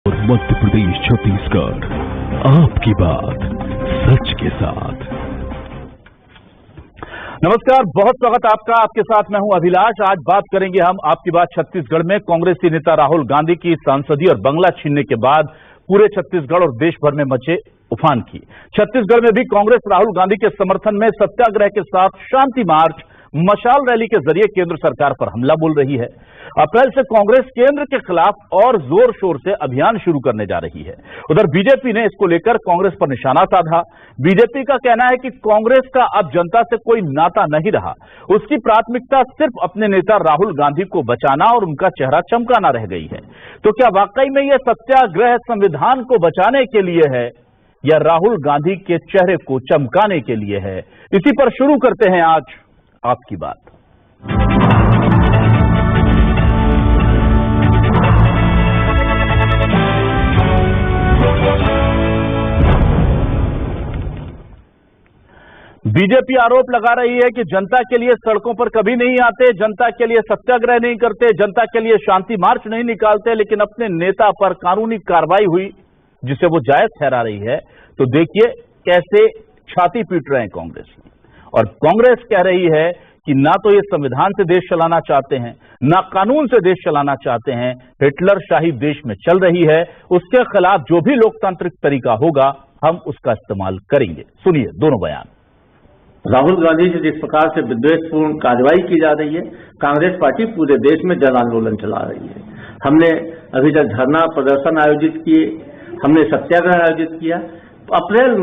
और मध्य प्रदेश छत्तीसगढ़, आपकी बात सच के साथ। नमस्कार, बहुत स्वागत आपका। आपके साथ मैं हूं अभिलाष। आज बात करेंगे हम आपकी बात छत्तीसगढ़ में कांग्रेसी नेता राहुल गांधी की सांसदीय और बंगला छीनने के बाद पूरे छत्तीसगढ़ और देश भर में मचे उफान की। छत्तीसगढ़ में भी कांग्रेस राहुल गांधी के समर्थन में सत्याग्रह के साथ शांति मार्च, मशाल रैली के जरिए केंद्र सरकार पर हमला बोल रही है। अप्रैल से कांग्रेस केंद्र के खिलाफ और जोर शोर से अभियान शुरू करने जा रही है। उधर बीजेपी ने इसको लेकर कांग्रेस पर निशाना साधा। बीजेपी का कहना है कि कांग्रेस का अब जनता से कोई नाता नहीं रहा, उसकी प्राथमिकता सिर्फ अपने नेता राहुल गांधी को बचाना और उनका चेहरा चमकाना रह गई है। तो क्या वाकई में यह सत्याग्रह संविधान को बचाने के लिए है या राहुल गांधी के चेहरे को चमकाने के लिए है? इसी पर शुरू करते हैं आज आपकी बात। बीजेपी आरोप लगा रही है कि जनता के लिए सड़कों पर कभी नहीं आते, जनता के लिए सत्याग्रह नहीं करते, जनता के लिए शांति मार्च नहीं निकालते, लेकिन अपने नेता पर कानूनी कार्रवाई हुई जिसे वो जायज ठहरा रही है। तो देखिए कैसे छाती पीट रहे हैं कांग्रेस में। और कांग्रेस कह रही है कि ना तो ये संविधान से देश चलाना चाहते हैं, ना कानून से देश चलाना चाहते हैं, हिटलर शाही देश में चल रही है। उसके खिलाफ जो भी लोकतांत्रिक तरीका होगा हम उसका इस्तेमाल करेंगे। सुनिए दोनों बयान। राहुल गांधी से जिस प्रकार से विद्वेषपूर्ण कार्रवाई की जा रही है, कांग्रेस पार्टी पूरे देश में जन आंदोलन चला रही है। हमने अभी तक धरना प्रदर्शन आयोजित किए, हमने सत्याग्रह आयोजित किया। अप्रैल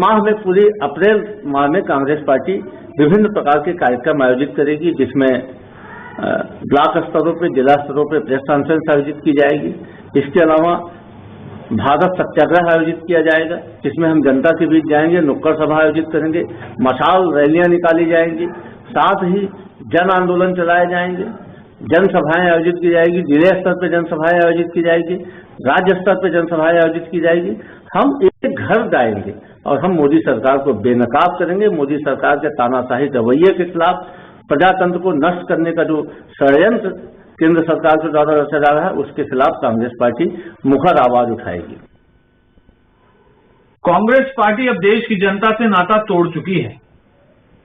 माह में कांग्रेस पार्टी विभिन्न प्रकार के कार्यक्रम आयोजित करेगी, जिसमें ब्लॉक स्तरों पर, जिला स्तरों पर प्रेस कॉन्फ्रेंस आयोजित की जाएगी। इसके अलावा भारत सत्याग्रह आयोजित किया जाएगा, जिसमें हम जनता के बीच जाएंगे, नुक्कड़ सभा आयोजित करेंगे, मशाल रैलियां निकाली जाएंगी, साथ ही जन आंदोलन चलाए जाएंगे, जनसभाएं आयोजित की जाएगी, जिले स्तर पर जनसभाएं आयोजित की जाएगी, राज्य स्तर पर जनसभाएं आयोजित की जाएगी। हम एक घर जाएंगे और हम मोदी सरकार को बेनकाब करेंगे। मोदी सरकार के तानाशाही रवैये के खिलाफ, प्रजातंत्र को नष्ट करने का जो षड्यंत्र केंद्र सरकार के द्वारा रचा जा रहा है, उसके खिलाफ कांग्रेस पार्टी मुखर आवाज उठाएगी। कांग्रेस पार्टी अब देश की जनता से नाता तोड़ चुकी है,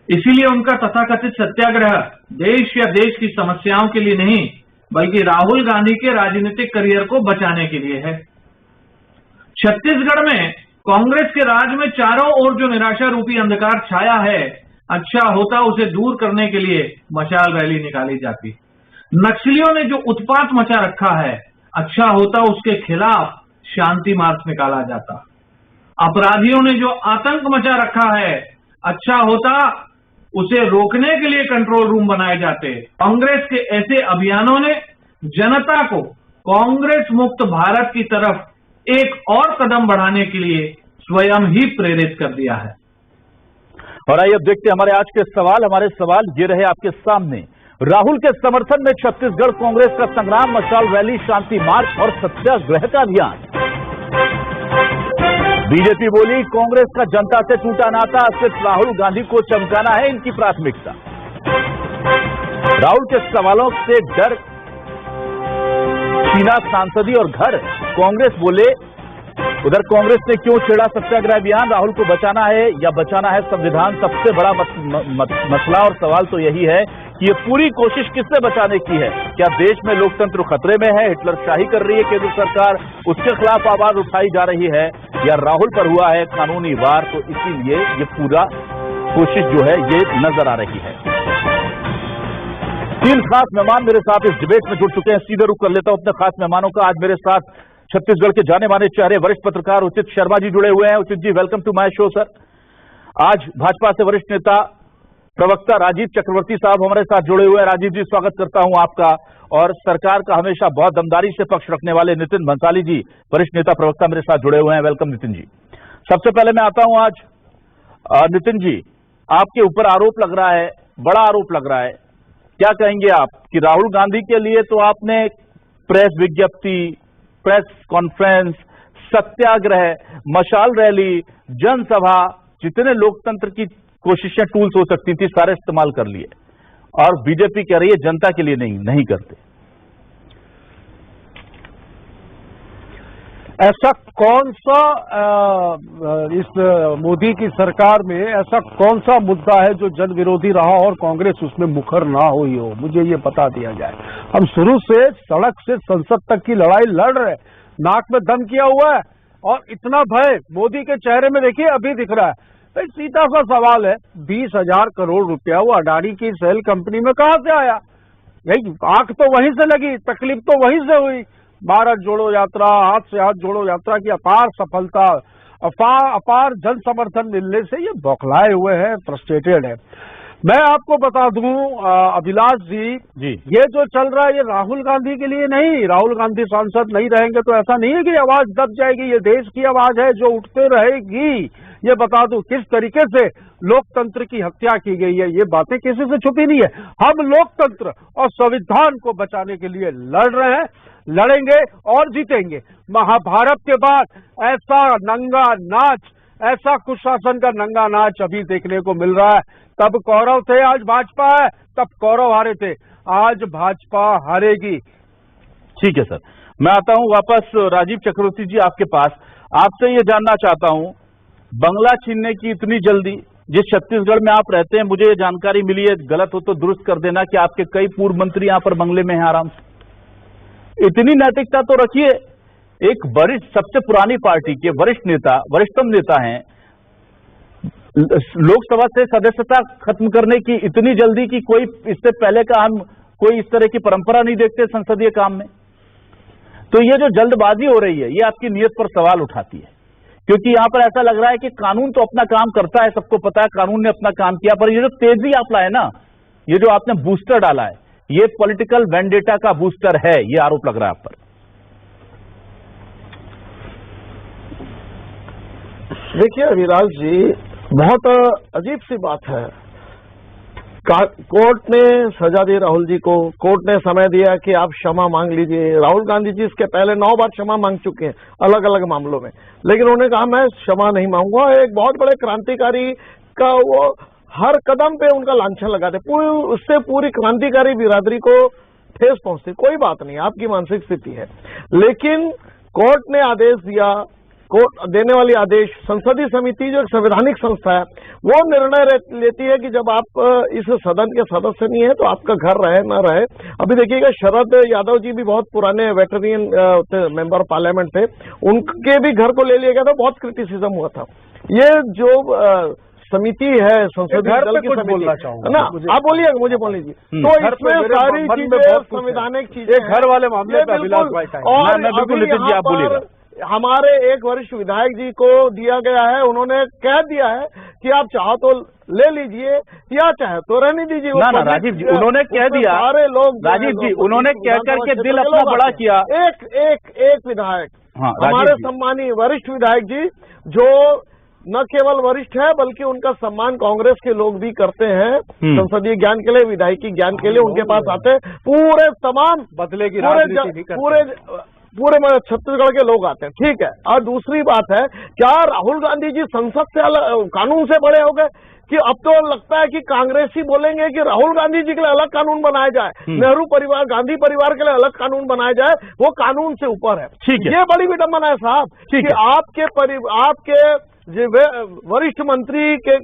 इसीलिए उनका तथाकथित सत्याग्रह देश या देश की समस्याओं के लिए नहीं, बल्कि राहुल गांधी के राजनीतिक करियर को बचाने के लिए है। छत्तीसगढ़ में कांग्रेस के राज में चारों ओर जो निराशा रूपी अंधकार छाया है, अच्छा होता उसे दूर करने के लिए मशाल रैली निकाली जाती। नक्सलियों ने जो उत्पात मचा रखा है, अच्छा होता उसके खिलाफ शांति मार्च निकाला जाता। अपराधियों ने जो आतंक मचा रखा है, अच्छा होता उसे रोकने के लिए कंट्रोल रूम बनाए जाते। कांग्रेस के ऐसे अभियानों ने जनता को कांग्रेस मुक्त भारत की तरफ एक और कदम बढ़ाने के लिए स्वयं ही प्रेरित कर दिया है। और आइए अब देखते हैं हमारे आज के सवाल। हमारे सवाल ये रहे आपके सामने। राहुल के समर्थन में छत्तीसगढ़ कांग्रेस का संग्राम, मशाल रैली, शांति मार्च और सत्याग्रह का अभियान। बीजेपी बोली कांग्रेस का जनता से टूटा नाता, सिर्फ राहुल गांधी को चमकाना है इनकी प्राथमिकता। राहुल के सवालों से डर छीना सांसदी और घर, कांग्रेस बोले। उधर कांग्रेस ने क्यों छेड़ा सत्याग्रह अभियान? राहुल को बचाना है या बचाना है संविधान? सबसे बड़ा मसला और सवाल तो यही है कि ये पूरी कोशिश किससे बचाने की है? क्या देश में लोकतंत्र खतरे में है? हिटलर शाही कर रही है केंद्र सरकार, उसके खिलाफ आवाज उठाई जा रही है, या राहुल पर हुआ है कानूनी वार? तो इसीलिए ये पूरा कोशिश जो है ये नजर आ रही है। तीन खास मेहमान मेरे साथ इस डिबेट में जुड़ चुके हैं। सीधे रुख कर लेता हूं अपने खास मेहमानों का। आज मेरे साथ छत्तीसगढ़ के जाने माने चेहरे वरिष्ठ पत्रकार उचित शर्मा जी जुड़े हुए हैं। Uchit ji, welcome to my show sir. आज भाजपा से वरिष्ठ नेता प्रवक्ता राजीव चक्रवर्ती साहब हमारे साथ जुड़े हुए हैं। राजीव जी, स्वागत करता हूं आपका। और सरकार का हमेशा बहुत दमदारी से पक्ष रखने वाले नितिन भंसाली जी, वरिष्ठ नेता प्रवक्ता, मेरे साथ जुड़े हुए हैं। वेलकम नितिन जी। सबसे पहले मैं आता हूं आज नितिन जी, आपके ऊपर आरोप लग रहा है, बड़ा आरोप लग रहा है, क्या कहेंगे आप कि राहुल गांधी के लिए तो आपने प्रेस विज्ञप्ति, प्रेस कॉन्फ्रेंस, सत्याग्रह, मशाल रैली, जनसभा, जितने लोकतंत्र की कोशिशें, टूल्स हो सकती थी, सारे इस्तेमाल कर लिए, और बीजेपी कह रही है जनता के लिए नहीं करते। ऐसा कौन सा इस मोदी की सरकार में ऐसा कौन सा मुद्दा है जो जन विरोधी रहा और कांग्रेस उसमें मुखर ना हुई हो, मुझे ये बता दिया जाए। हम शुरू से सड़क से संसद तक की लड़ाई लड़ रहे, नाक में दम किया हुआ है और इतना भय मोदी के चेहरे में देखिए अभी दिख रहा है। भाई सीधा सा सवाल है, 20,000 करोड़ रुपया वो अडानी की सेल कंपनी में कहां से आया? यही आंख तो वहीं से लगी, तकलीफ तो वहीं से हुई। भारत जोड़ो यात्रा, हाथ से हाथ जोड़ो यात्रा की अपार सफलता, अपार जन समर्थन मिलने से ये बौखलाए हुए हैं, फ्रस्ट्रेटेड है। मैं आपको बता दूं अभिलाष जी, ये जो चल रहा है ये राहुल गांधी के लिए नहीं। राहुल गांधी सांसद नहीं रहेंगे तो ऐसा नहीं है कि आवाज दब जाएगी, ये देश की आवाज है जो उठते रहेगी। ये बता दूं किस तरीके से लोकतंत्र की हत्या की गई है, ये बातें किसी से छुपी नहीं है। हम लोकतंत्र और संविधान को बचाने के लिए लड़ रहे हैं, लड़ेंगे और जीतेंगे। महाभारत के बाद ऐसा नंगा नाच, ऐसा कुशासन का नंगा नाच अभी देखने को मिल रहा है। तब कौरव थे, आज भाजपा है, तब कौरव हारे थे, आज भाजपा हारेगी। ठीक है सर, मैं आता हूं वापस राजीव चक्रवर्ती जी आपके पास। आपसे ये जानना चाहता हूं, बंगला छीनने की इतनी जल्दी, जिस छत्तीसगढ़ में आप रहते हैं, मुझे ये जानकारी मिली है, गलत हो तो दुरुस्त कर देना, कि आपके कई पूर्व मंत्री यहां पर बंगले में हैं आराम से। इतनी नैतिकता तो रखिए, एक वरिष्ठ, सबसे पुरानी पार्टी के वरिष्ठ नेता, वरिष्ठतम नेता हैं, लोकसभा से सदस्यता खत्म करने की इतनी जल्दी की कोई इससे पहले का हम कोई इस तरह की परंपरा नहीं देखते संसदीय काम में। तो ये जो जल्दबाजी हो रही है ये आपकी नीयत पर सवाल उठाती है, क्योंकि यहां पर ऐसा लग रहा है कि कानून तो अपना काम करता है, सबको पता है कानून ने अपना काम किया, पर ये जो तेजी आप लाए ना, ये जो आपने बूस्टर डाला है, ये पॉलिटिकल वेंडेटा का बूस्टर है, ये आरोप लग रहा है आप पर। देखिए अभिलाष जी, बहुत अजीब सी बात है। कोर्ट ने सजा दी राहुल जी को, कोर्ट ने समय दिया कि आप क्षमा मांग लीजिए। राहुल गांधी जी इसके पहले 9 बार क्षमा मांग चुके हैं अलग अलग मामलों में, लेकिन उन्होंने कहा मैं क्षमा नहीं मांगूंगा। एक बहुत बड़े क्रांतिकारी का वो हर कदम पे उनका लांछन लगाते, उससे पूरी क्रांतिकारी बिरादरी को ठेस पहुंचती। कोई बात नहीं, आपकी मानसिक स्थिति है, लेकिन कोर्ट ने आदेश दिया, कोर्ट देने वाली आदेश, संसदीय समिति जो एक संवैधानिक संस्था है वो निर्णय लेती है कि जब आप इस सदन के सदस्य नहीं है तो आपका घर रहे न रहे। अभी देखिएगा शरद यादव जी भी बहुत पुराने वेटरनियन मेंबर ऑफ पार्लियामेंट थे, उनके भी घर को ले लिया गया था, बहुत क्रिटिसिज्म हुआ था। ये जो समिति है संसदीय दल की समिति ना, आप बोलिए, मुझे बोल लीजिए। तो इसमें सारी चीजें संवैधानिक चीजें घर वाले मामले पे अभिलाष भाई, और हमारे एक वरिष्ठ विधायक जी को दिया गया है, उन्होंने कह दिया है कि आप चाहो तो ले लीजिए या चाहे तो रहने दीजिए। ना राजीव जी, उन्होंने कह दिया, सारे लोग राजीव जी उन्होंने कह करके दिल अपना बड़ा किया। एक विधायक, हमारे सम्मानीय वरिष्ठ विधायक जी, जो न केवल वरिष्ठ है बल्कि उनका सम्मान कांग्रेस के लोग भी करते हैं, संसदीय ज्ञान के लिए, विधायकी ज्ञान के लिए उनके पास आते हैं, पूरे तमाम बदले की राजनीति पूरे छत्तीसगढ़ के लोग आते हैं, ठीक है। और दूसरी बात है, क्या राहुल गांधी जी संसद से कानून से बड़े हो गए कि अब तो लगता है कि कांग्रेसी बोलेंगे कि राहुल गांधी जी के लिए अलग कानून बनाया जाए, नेहरू परिवार, गांधी परिवार के लिए अलग कानून बनाया जाए, वो कानून से ऊपर है। ठीक है, ये बड़ी विडंबना है साहब कि आपके वरिष्ठ मंत्री के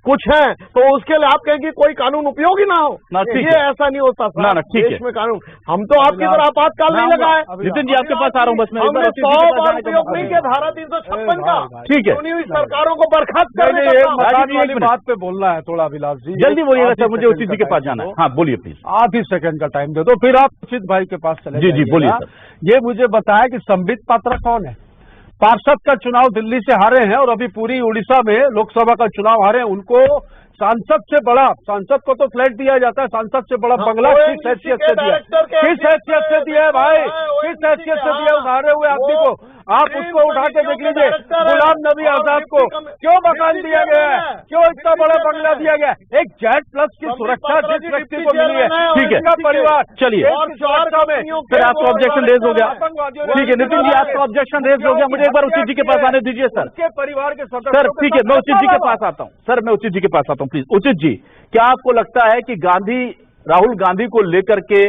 कुछ है तो उसके लिए आप कहेंगे कोई कानून उपयोगी ना हो, ये ऐसा नहीं होता ना, ठीक देश में कानून। हम तो आपकी तरह आपातकाल नहीं लगाए। नितिन जी आपके पास आ रहा हूँ, बस हमने 100 बार उपयोग नहीं किया धारा 356 का। ठीक है, चुनी हुई सरकारों को बर्खास्त करने वाली बात पे बोलना है थोड़ा अभिलाष जी, जल्दी बोलिएगा सर, मुझे उसी जी के पास जाना है। हाँ बोलिए प्लीज, आधी सेकंड का टाइम दे दो, फिर आप उचित भाई के पास चले। जी बोलिए सर। ये मुझे बताया कि संबित पात्रा कौन है? पार्षद का चुनाव दिल्ली से हारे हैं और अभी पूरी उड़ीसा में लोकसभा का चुनाव हारे हैं। उनको सांसद से बड़ा, सांसद को तो फ्लैट दिया जाता है, सांसद से बड़ा बंगला किस हैसियत से दिया, किस हैसियत से दिया है भाई, किस हैसियत से दिया उस हारे हुए आदमी को? आप उसको उठा के देख लीजिए, गुलाम नबी आजाद को क्यों मकान दिया गया है, क्यों इतना बड़ा बंगला दिया गया? एक जेड प्लस की सुरक्षा जिस व्यक्ति को मिली है, ठीक है, परिवार, चलिए फिर आपको ऑब्जेक्शन रेज हो गया। ठीक है नितिन जी, आपका ऑब्जेक्शन रेज हो गया, मुझे एक बार उचित जी के पास आने दीजिए सर। परिवार के सर ठीक है, मैं उचित जी के पास आता हूँ सर, मैं उचित जी के पास आता हूँ प्लीज। उचित जी, क्या आपको लगता है कि राहुल गांधी को लेकर के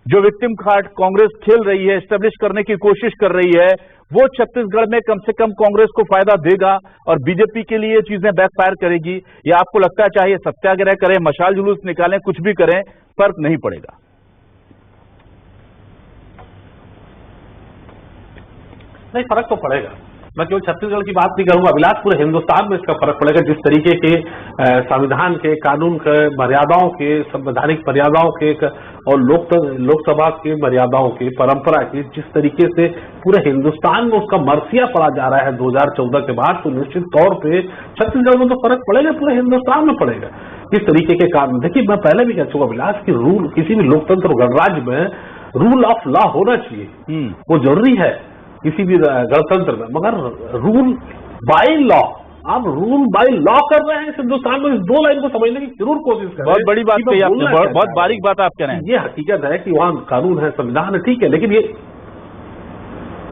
जो विक्टिम कार्ड कांग्रेस खेल रही है, एस्टेब्लिश करने की कोशिश कर रही है, वो छत्तीसगढ़ में कम से कम कांग्रेस को फायदा देगा और बीजेपी के लिए चीजें बैकफायर करेगी? या आपको लगता है चाहे सत्याग्रह करें, मशाल जुलूस निकालें, कुछ भी करें, फर्क नहीं पड़ेगा? नहीं, फर्क तो पड़ेगा। मैं केवल छत्तीसगढ़ की बात नहीं करूंगा, अभिलाष पूरे हिंदुस्तान में इसका फर्क पड़ेगा। जिस तरीके के संविधान के, कानून के, मर्यादाओं के, संवैधानिक मर्यादाओं के और लोकसभा की मर्यादाओं की, परंपरा की, जिस तरीके से पूरे हिंदुस्तान में उसका मरसिया पड़ा जा रहा है 2014 के बाद, तो निश्चित तौर पे छत्तीसगढ़ में तो फर्क पड़ेगा, पूरे हिंदुस्तान में पड़ेगा। इस तरीके के काम देखिए, मैं पहले भी कह चुका अभिलाष कि रूल किसी भी लोकतंत्र गणराज्य में रूल ऑफ लॉ होना चाहिए, वो जरूरी है किसी भी गणतंत्र में, मगर रूल बाय लॉ, आप रूल बाय लॉ कर रहे हैं हिंदुस्तान में। इस दो लाइन को समझने की जरूर कोशिश करें। बहुत बड़ी बात कही आपने, बहुत बारीक बात आप कह रहे हैं। ये हकीकत है कि वहाँ कानून है, संविधान है, ठीक है, लेकिन ये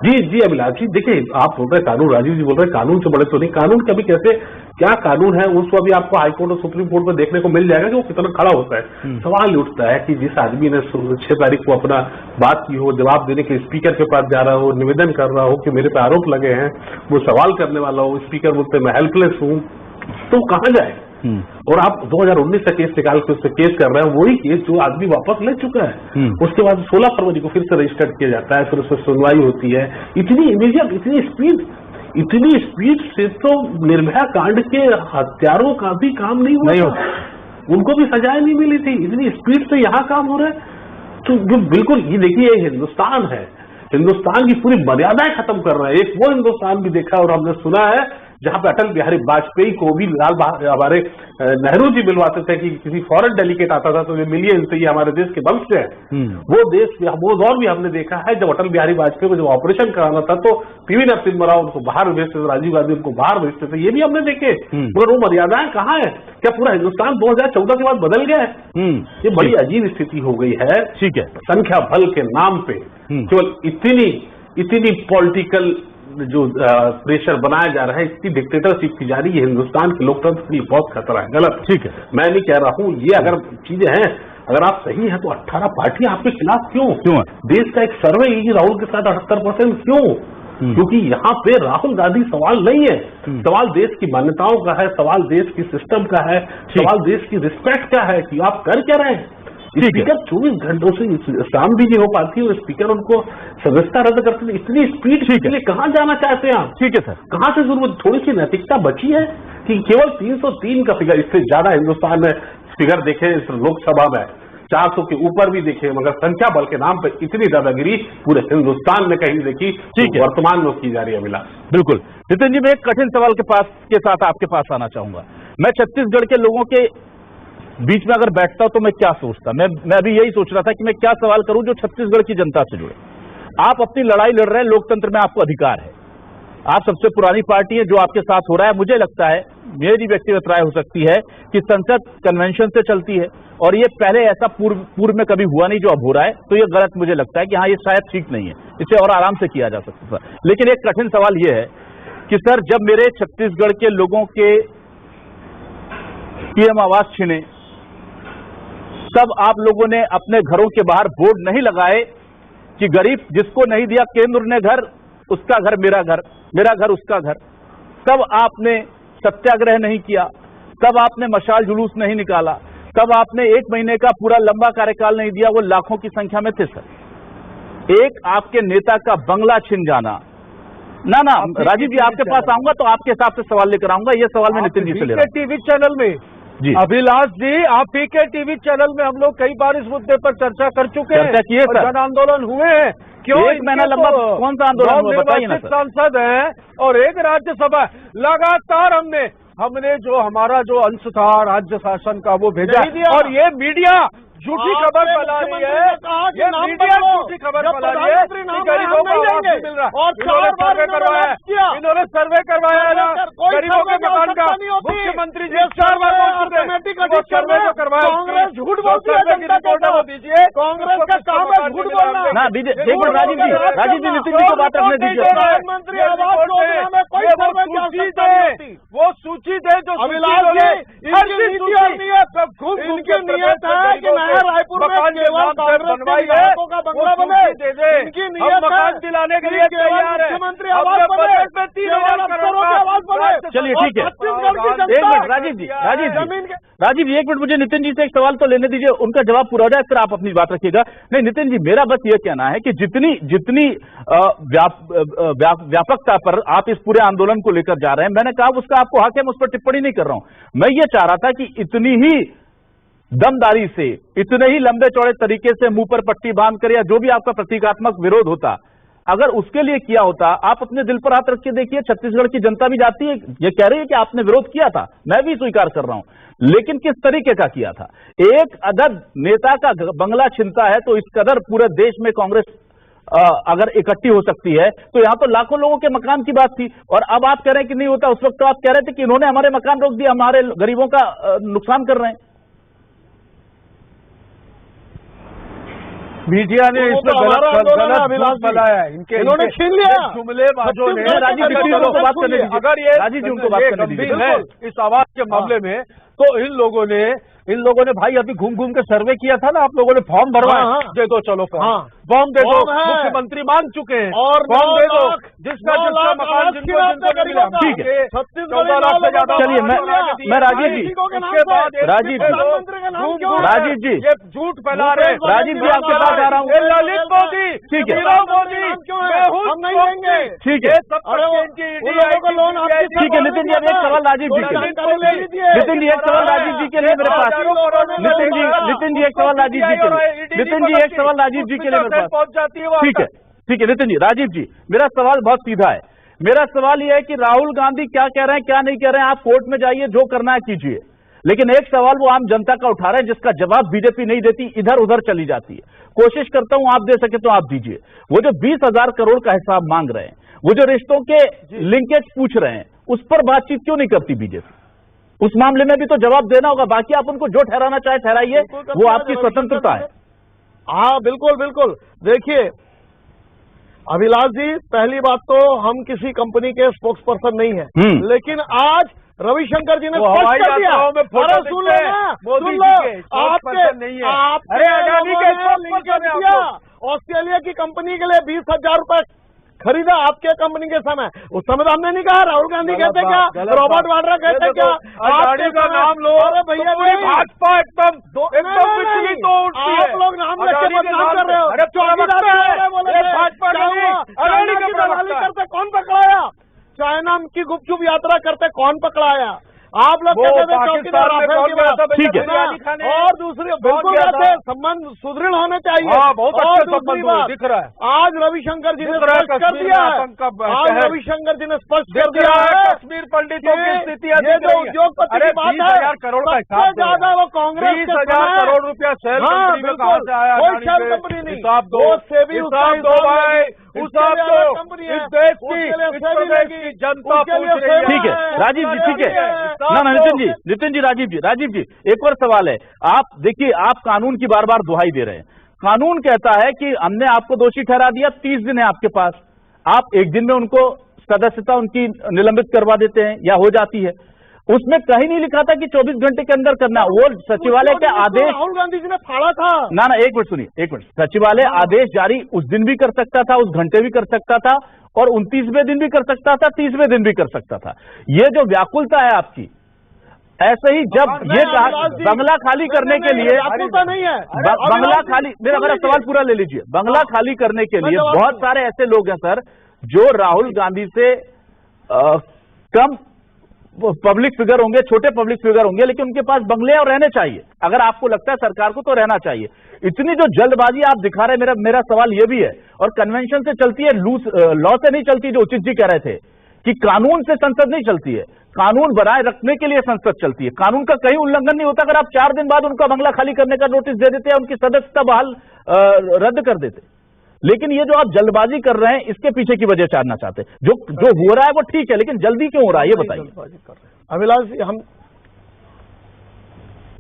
जी अभिलाष जी, देखिए आप बोल रहे कानून, राजीव जी बोल रहे कानून से बड़े तो नहीं। कानून कभी कैसे क्या कानून है उसको अभी आपको हाईकोर्ट और सुप्रीम कोर्ट में देखने को मिल जाएगा कि वो कितना खड़ा होता है। सवाल उठता है कि जिस आदमी ने 6 तारीख को अपना बात की हो, जवाब देने के स्पीकर के पास जा रहा हो, निवेदन कर रहा हो कि मेरे पे आरोप लगे हैं, वो सवाल करने वाला हो, स्पीकर बोलते मैं हेल्पलेस हूँ, तो कहाँ जाए? और आप 2019 का केस निकाल के उस पर केस कर रहे हैं, वही केस जो आदमी वापस ले चुका है। उसके बाद 16 फरवरी को फिर से रजिस्टर्ड किया जाता है, फिर उस पर सुनवाई होती है। इतनी इमीडिएट, इतनी स्पीड से तो निर्भया कांड के हत्यारों का भी काम नहीं हुआ, उनको भी सजाएं नहीं मिली थी। इतनी स्पीड से यहाँ काम हो रहा है, तो जो बिल्कुल ये देखिए हिंदुस्तान है, हिंदुस्तान की पूरी मर्यादाएं खत्म कर रहे हैं। एक वो हिंदुस्तान भी देखा और हमने सुना है जहां पे अटल बिहारी वाजपेयी को भी हमारे नेहरू जी मिलवाते थे कि किसी फॉरेन डेलीगेट आता था तो ये मिलिए इनसे, ये हमारे देश के वंश से है। वो दौर भी हमने देखा है जब अटल बिहारी वाजपेयी को जब ऑपरेशन कराना था तो पीवी नरसिम्हा राव उनको बाहर भेजते थे, राजीव गांधी उनको बाहर भेजते थे, ये भी हमने देखे। मगर वो मर्यादाएं कहाँ है? क्या पूरा हिंदुस्तान 2014 के बाद बदल गया है? ये बड़ी अजीब स्थिति हो गई है। ठीक है, संख्या बल के नाम पे केवल इतनी पॉलिटिकल जो प्रेशर बनाया जा रहा है, इतनी डिक्टेटरशिप की जा रही है, हिंदुस्तान के लोकतंत्र के लिए बहुत खतरा है। गलत, ठीक है, मैं नहीं कह रहा हूँ, ये अगर चीजें हैं, अगर आप सही हैं तो 18 पार्टियां आपके खिलाफ क्यों है? देश का एक सर्वे यही राहुल के साथ 78% क्यों? क्योंकि यहाँ पे राहुल गांधी सवाल नहीं है, सवाल देश की मान्यताओं का है, सवाल देश की सिस्टम का है, सवाल देश की रिस्पेक्ट का है कि आप कर क्या रहे हैं। स्पीकर 24 घंटों से शाम भी नहीं हो पाती और स्पीकर उनको सदस्यता रद्द करते हैं। इतनी स्पीड के लिए कहाँ जाना चाहते हैं आप? ठीक है सर, कहाँ से जरूरत? थोड़ी सी नैतिकता बची है कि केवल 303 का फिगर, इससे ज्यादा हिंदुस्तान में फिगर देखे इस लोकसभा में 400 के ऊपर भी देखे, मगर संख्या बल के नाम पर इतनी दादागिरी पूरे हिंदुस्तान में कहीं देखी, ठीक है, वर्तमान में की जा रही है। अभिलाष बिल्कुल। नितिन जी, मैं एक कठिन सवाल के साथ आपके पास आना चाहूंगा। मैं छत्तीसगढ़ के लोगों के बीच में अगर बैठता तो मैं क्या सोचता, मैं अभी यही सोच रहा था कि मैं क्या सवाल करूं जो छत्तीसगढ़ की जनता से जुड़े। आप अपनी लड़ाई लड़ रहे हैं, लोकतंत्र में आपको अधिकार है, आप सबसे पुरानी पार्टी है, जो आपके साथ हो रहा है, मुझे लगता है, मेरी व्यक्तिगत राय हो सकती है कि संसद कन्वेंशन से चलती है और ये पहले ऐसा पूर्व में कभी हुआ नहीं जो अब हो रहा है, तो ये गलत मुझे लगता है कि हाँ, ये शायद ठीक नहीं है, इसे और आराम से किया जा सकता था। लेकिन एक कठिन सवाल ये है कि सर, जब मेरे छत्तीसगढ़ के लोगों के पीएम आवास छीने, तब आप लोगों ने अपने घरों के बाहर बोर्ड नहीं लगाए कि गरीब जिसको नहीं दिया केंद्र ने घर, उसका घर मेरा घर, मेरा घर उसका घर। तब आपने सत्याग्रह नहीं किया, तब आपने मशाल जुलूस नहीं निकाला, तब आपने 1 महीने का पूरा लंबा कार्यकाल नहीं दिया। वो लाखों की संख्या में थे सर। एक आपके नेता का बंगला छिन जाना, ना राजीव जी आपके पास आऊंगा तो आपके हिसाब से सवाल लेकर आऊंगा। ये सवाल मैं नितिन जी से ले रहा हूं। टीवी चैनल में जी अभिलाष जी, आप ही के टीवी चैनल में हम लोग कई बार इस मुद्दे पर चर्चा कर चुके हैं, चर्चा किए सर, जन आंदोलन हुए हैं। क्यों? 1 महीना लंबा कौन सा आंदोलन हुआ बताइए ना सर। सांसद है और एक राज्यसभा, लगातार हमने जो हमारा जो अंश था राज्य शासन का वो भेजा, और ये मीडिया झूठी खबर फैला रही है, ये मीडिया झूठी खबर फैला रही है कि गरीबों को आवास नहीं मिल रहा। और इन्होंने सर्वे करवाया है ना गरीबों के मकान का, मुख्यमंत्री जी 4 बार सर्वे जो करवाया, कांग्रेस झूठ बोलती है, वो दीजिए। कांग्रेस का काम है झूठ बोलना ना। राजीव जी नितिन जी को बात रखने दीजिए। प्रधानमंत्री आवास योजना में कोई वो सूची दे जो रायपुर में केवल कांग्रेस बनवाई है चलिए ठीक है, एक मिनट राजीव जी एक मिनट, मुझे नितिन जी से एक सवाल तो लेने दीजिए, उनका जवाब पूरा हो जाए फिर आप अपनी बात रखिएगा। नहीं नितिन जी, मेरा बस ये कहना है कि जितनी व्यापकता पर आप इस पूरे आंदोलन को लेकर जा रहे हैं, मैंने कहा उसका आपको हक है, मैं उस पर टिप्पणी नहीं कर रहा हूं। मैं ये चाह रहा था कि इतनी ही दमदारी से, इतने ही लंबे चौड़े तरीके से मुंह पर पट्टी बांधकर या जो भी आपका प्रतीकात्मक विरोध होता, अगर उसके लिए किया होता, आप अपने दिल पर हाथ रख के देखिए, छत्तीसगढ़ की जनता भी जाती है, ये कह रही है कि आपने विरोध किया था, मैं भी स्वीकार कर रहा हूं, लेकिन किस तरीके का किया था। एक अदद नेता का बंगला छिनता है तो इस कदर पूरे देश में कांग्रेस अगर इकट्ठी हो सकती है, तो यहां तो लाखों लोगों के मकान की बात थी, और अब आप कह रहे हैं कि नहीं होता। उस वक्त तो आप कह रहे थे कि इन्होंने हमारे मकान रोक दिए, हमारे गरीबों का नुकसान कर रहे हैं। मीडिया ने इसमें गलत फैलाया है, इन्होंने छीन लिया जुमलेबाजों ने। राजीव जी उनको बात करने दीजिए, अगर ये राजीव जी उनको बात करने दीजिए है इस आवाज के मामले में, तो इन लोगों ने भाई अभी घूम घूम के सर्वे किया था ना, आप लोगों ने फॉर्म भरवाया, दे दो चलो फॉर्म दे दो, मुख्यमंत्री मांग चुके हैं, और फॉर्म दे दो, जिसका मकान जिनको मिला। ठीक है, 14 लाख से ज्यादा। चलिए मैं राजीव जी, राजीव जी ये झूठ फैला रहे, राजीव जी आपके पास आ रहा हूँ। ललित मोदी, ठीक है, हम नहीं देंगे, ठीक है, ठीक है नितिन जी, अब एक सवाल राजीव जी के लिए, नितिन जी एक सवाल राजीव जी के लिए मेरे पास, नितिन जी एक सवाल राजीव जी के लिए, नितिन जी एक सवाल राजीव जी के लिए मेरे पास पहुंच जाती है। ठीक है नितिन जी, राजीव जी मेरा सवाल बहुत सीधा है। मेरा सवाल यह है कि राहुल गांधी क्या कह रहे हैं क्या नहीं कह रहे हैं, आप कोर्ट में जाइए, जो करना है कीजिए, लेकिन एक सवाल वो आम जनता का उठा रहे हैं जिसका जवाब बीजेपी नहीं देती, इधर उधर चली जाती है। कोशिश करता हूं आप दे सके तो आप दीजिए। वो जो 20,000 करोड़ का हिसाब मांग रहे हैं, वो जो रिश्तों के लिंकेज पूछ रहे हैं, उस पर बातचीत क्यों नहीं करती बीजेपी? उस मामले में भी तो जवाब देना होगा। बाकी आप उनको जो ठहराना चाहे ठहराइए, वो आपकी स्वतंत्रता है। हाँ बिल्कुल। देखिए अभिलाष जी, पहली बात तो हम किसी कंपनी के स्पोक्स पर्सन नहीं है, लेकिन आज रविशंकर जी ने स्पष्ट कर दिया, अरे सुन लो आपके ऑस्ट्रेलिया की कंपनी के लिए 20,000 रुपए खरीदा आपके कंपनी के समय, उस समय तो हमने नहीं कहा राहुल गांधी कहते क्या, रॉबर्ट वाड्रा कहते क्या, अडानी का नाम लो। अरे भैया भाजपा एकदम बिजली तो उठती है, आप लोग नाम लेके बदनाम कर रहे हो। अरे भाजपा अडानी की दलाली करते कौन पकड़ाया, चाइना की गुपचुप यात्रा करते कौन पकड़ाया, आप लोग कहते थे चौकीदार राफेल की बात, ठीक है। और दूसरी बिल्कुल संबंध सुदृढ़ होने चाहिए, बहुत अच्छे संबंध दिख रहा है। आज रविशंकर जी ने स्पष्ट कर दिया है, आज रविशंकर जी ने स्पष्ट कर दिया है, कश्मीर पंडितों की स्थिति ये जो उद्योगपति की बात है, 20,000 करोड़ का हिसाब ज्यादा वो कांग्रेस 20,000 करोड़ रुपया शेयर कंपनी में कहां से आया, कोई शेयर कंपनी नहीं, हिसाब दो भाई, हिसाब दो, इस देश की जनता पूछ रही है। ठीक है राजीव जी, ठीक है ना नितिन जी, राजीव जी एक और सवाल है। आप देखिए, आप कानून की बार बार दुहाई दे रहे हैं। कानून कहता है कि हमने आपको दोषी ठहरा दिया, 30 दिन है आपके पास, आप एक दिन में उनको सदस्यता उनकी निलंबित करवा देते हैं या हो जाती है। उसमें कहीं नहीं लिखा था कि 24 घंटे के अंदर करना, वो सचिवालय के आदेश, राहुल गांधी जी ने फाड़ा था ना, एक मिनट सुनिए, एक मिनट, सचिवालय आदेश जारी उस दिन भी कर सकता था, उस घंटे भी कर सकता था, और 29वें दिन भी कर सकता था, 30वें दिन भी कर सकता था। ये जो व्याकुलता है आपकी, ऐसे ही जब ये कहा बंगला खाली करने के लिए, नहीं है बंगला खाली, मेरा सवाल पूरा ले लीजिए। बंगला खाली करने के लिए बहुत सारे ऐसे लोग हैं सर, जो राहुल गांधी से कम पब्लिक फिगर होंगे, छोटे पब्लिक फिगर होंगे, लेकिन उनके पास बंगले और रहने चाहिए। अगर आपको लगता है सरकार को तो रहना चाहिए। इतनी जो जल्दबाजी आप दिखा रहे हैं, मेरा सवाल यह भी है, और कन्वेंशन से चलती है, लॉ से नहीं चलती, जो उचित जी कह रहे थे कि कानून से संसद नहीं चलती है, कानून बनाए रखने के लिए संसद चलती है। कानून का कहीं उल्लंघन नहीं होता अगर आप 4 दिन बाद उनका बंगला खाली करने का नोटिस दे देते हैं, उनकी सदस्यता बहाल रद्द कर देते। लेकिन ये जो आप जल्दबाजी कर रहे हैं, इसके पीछे की वजह जानना चाहते हैं। जो हो रहा है वो ठीक है, लेकिन जल्दी क्यों हो रहा है ये बताइए। अभिलाष जी, हम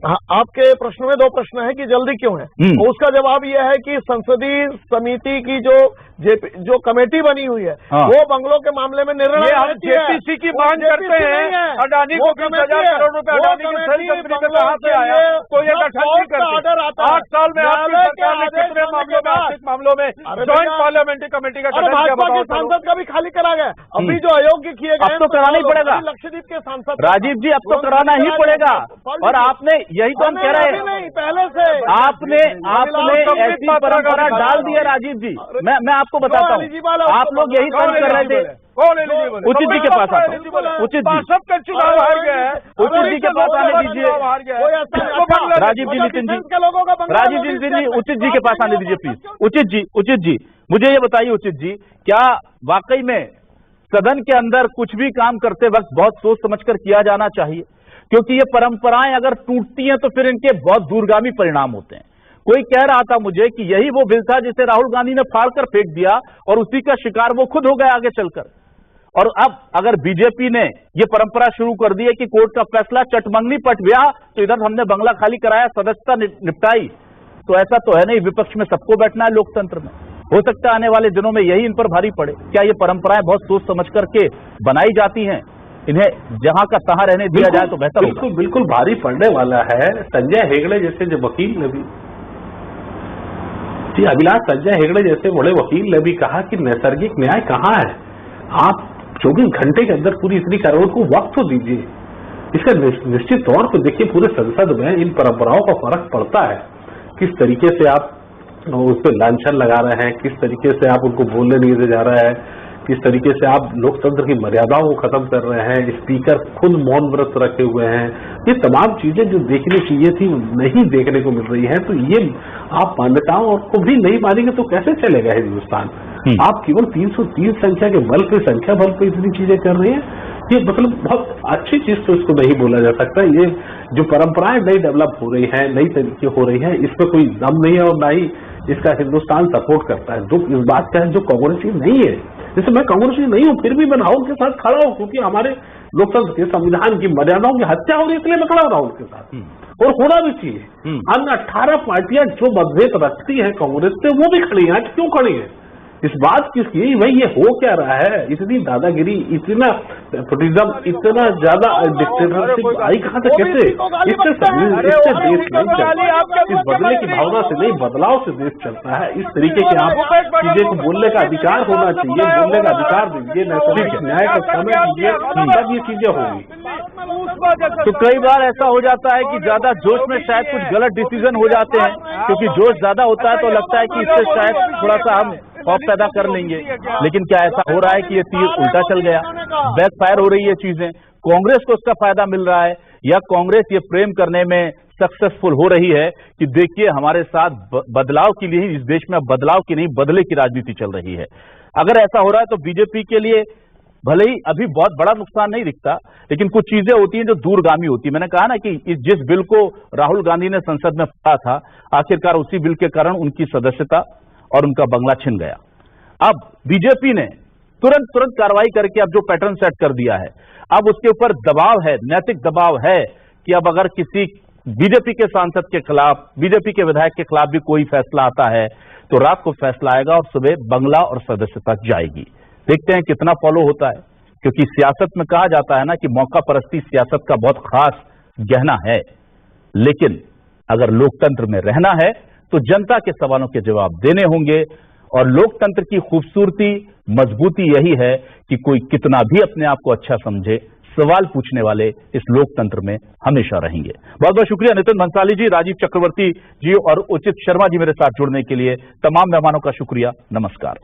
आपके प्रश्न में 2 प्रश्न है कि जल्दी क्यों है। तो उसका जवाब यह है कि संसदीय समिति की जो कमेटी बनी हुई है वो बंगलों के मामले में निर्णय लेती है। जेपीसी की मांग करते हैं, अडानी को 20,000 करोड़ रुपए अडानी की सेल कंपनी में कहां से आया, तो ये गठन नहीं करते। 8 साल में आपकी सरकार ने कितने मामलों में, आर्थिक मामलों में ज्वाइंट पार्लियामेंट्री कमेटी का गठन किया? भाजपा के सांसद का भी खाली करा गया। अभी जो अयोग्य किए गए अब तो कराना ही पड़ेगा लक्षद्वीप के सांसद। राजीव जी, अब तो कराना ही पड़ेगा। और आपने यही तो हम कह रहे हैं, पहले से आपने ऐसी परंपरा डाल दी है राजीव जी। मैं आपको बताता हूँ, आप लोग यही तंग कर रहे थे। उचित जी के पास आता हूँ। उचित जी चुनाव हार गया है, उचित जी के पास आने दीजिए। राजीव जी, नितिन जी, राजीव जी, नितिन जी, उचित जी के पास आने दीजिए प्लीज। उचित जी, मुझे ये बताइए उचित जी, क्या वाकई में सदन के अंदर कुछ भी काम करते वक्त बहुत सोच समझकर किया जाना चाहिए? क्योंकि ये परंपराएं अगर टूटती हैं तो फिर इनके बहुत दूरगामी परिणाम होते हैं। कोई कह रहा था मुझे कि यही वो बिल था जिसे राहुल गांधी ने फाड़कर फेंक दिया और उसी का शिकार वो खुद हो गए आगे चलकर। और अब अगर बीजेपी ने ये परंपरा शुरू कर दी है कि कोर्ट का फैसला चटमंगनी पट गया तो इधर हमने बंगला खाली कराया, सदस्यता निपटाई, तो ऐसा तो है नहीं। विपक्ष में सबको बैठना है लोकतंत्र में। हो सकता है आने वाले दिनों में यही इन पर भारी पड़े। क्या ये परंपराएं बहुत सोच समझ करके बनाई जाती हैं? इन्हें जहां का तहां रहने दिया जाए तो बेहतर होगा। बिल्कुल भारी पड़ने वाला है। संजय हेगड़े जैसे जो वकील ने भी जी, अभिलाष संजय हेगड़े जैसे बड़े वकील ने भी कहा कि नैसर्गिक न्याय कहाँ है। आप 24 घंटे के अंदर पूरी इतनी कार्रवाई को वक्त तो दीजिए। इसका निश्चित तौर पर देखिए पूरे संसद में इन परंपराओं का फर्क पड़ता है। किस तरीके से आप उस पर लांछन लगा रहे हैं, किस तरीके से आप उनको बोलने नहीं दे जा रहे हैं, किस तरीके से आप लोकतंत्र की मर्यादाओं को खत्म कर रहे हैं। स्पीकर खुद मौन व्रत रखे हुए हैं। ये तमाम चीजें जो देखने चाहिए थी नहीं देखने को मिल रही है। तो ये आप मान्यताओं को भी नहीं मानेंगे तो कैसे चलेगा हिंदुस्तान? आप केवल 303 संख्या के बल पे, संख्या बल पे इतनी चीजें कर रही हैं। ये मतलब बहुत अच्छी चीज तो इसको नहीं बोला जा सकता। ये जो परंपराएं नई डेवलप हो रही है, नई तरीके हो रही है, इसमें कोई दम नहीं है और ना ही इसका हिंदुस्तान सपोर्ट करता है। दुख इस बात का है जो कांग्रेसी नहीं है। जैसे मैं कांग्रेसी नहीं हूं फिर भी मैं राहुल के साथ खड़ा हूं, क्योंकि हमारे लोकतंत्र के संविधान की मर्यादाओं की हत्या हो रही है, इसलिए मैं खड़ा हूं राहुल के साथ। और होना भी चाहिए। अन्य 18 पार्टियां जो मतभेद रखती है कांग्रेस से वो भी खड़ी हैं। क्यों खड़ी है? इस बात किसकी भाई ये हो क्या रहा है? इतनी दादागिरी, इतना नेपोटिज्म, इतना ज्यादा डिक्टेटरशिप आई कहां से? कैसे? इससे देश नहीं चलता। इस बदले की भावना से नहीं, बदलाव से देश चलता है। इस तरीके के आप चीजें को बोलने का अधिकार होना चाहिए, बोलने का अधिकार दीजिए, नैतिक न्याय का समय दीजिए, तब ये चीजें होंगी। तो कई बार ऐसा हो जाता है कि ज्यादा जोश में शायद कुछ गलत डिसीजन हो जाते हैं, क्योंकि जोश ज्यादा होता है तो लगता है कि इससे शायद थोड़ा सा हम खौफ पैदा कर लेंगे। लेकिन क्या ऐसा हो रहा है कि ये तीर उल्टा चल गया? बैकफायर हो रही है चीजें। कांग्रेस को इसका फायदा मिल रहा है या कांग्रेस ये फ्रेम करने में सक्सेसफुल हो रही है कि देखिए हमारे साथ बदलाव के लिए ही, इस देश में बदलाव की नहीं बदले की राजनीति चल रही है। अगर ऐसा हो रहा है तो बीजेपी के लिए भले ही अभी बहुत बड़ा नुकसान नहीं दिखता, लेकिन कुछ चीजें होती हैं जो दूरगामी होती है। मैंने कहा ना कि जिस बिल को राहुल गांधी ने संसद में पढ़ा था, आखिरकार उसी बिल के कारण उनकी सदस्यता और उनका बंगला छिन गया। अब बीजेपी ने तुरंत कार्रवाई करके अब जो पैटर्न सेट कर दिया है, अब उसके ऊपर दबाव है, नैतिक दबाव है कि अब अगर किसी बीजेपी के सांसद के खिलाफ, बीजेपी के विधायक के खिलाफ भी कोई फैसला आता है तो रात को फैसला आएगा और सुबह बंगला और सदस्यता जाएगी। देखते हैं कितना फॉलो होता है, क्योंकि सियासत में कहा जाता है ना कि मौका परस्ती सियासत का बहुत खास गहना है। लेकिन अगर लोकतंत्र में रहना है तो जनता के सवालों के जवाब देने होंगे। और लोकतंत्र की खूबसूरती, मजबूती यही है कि कोई कितना भी अपने आप को अच्छा समझे, सवाल पूछने वाले इस लोकतंत्र में हमेशा रहेंगे। बहुत बहुत शुक्रिया नितिन भंसाली जी, राजीव चक्रवर्ती जी और उचित शर्मा जी मेरे साथ जुड़ने के लिए। तमाम मेहमानों का शुक्रिया। नमस्कार।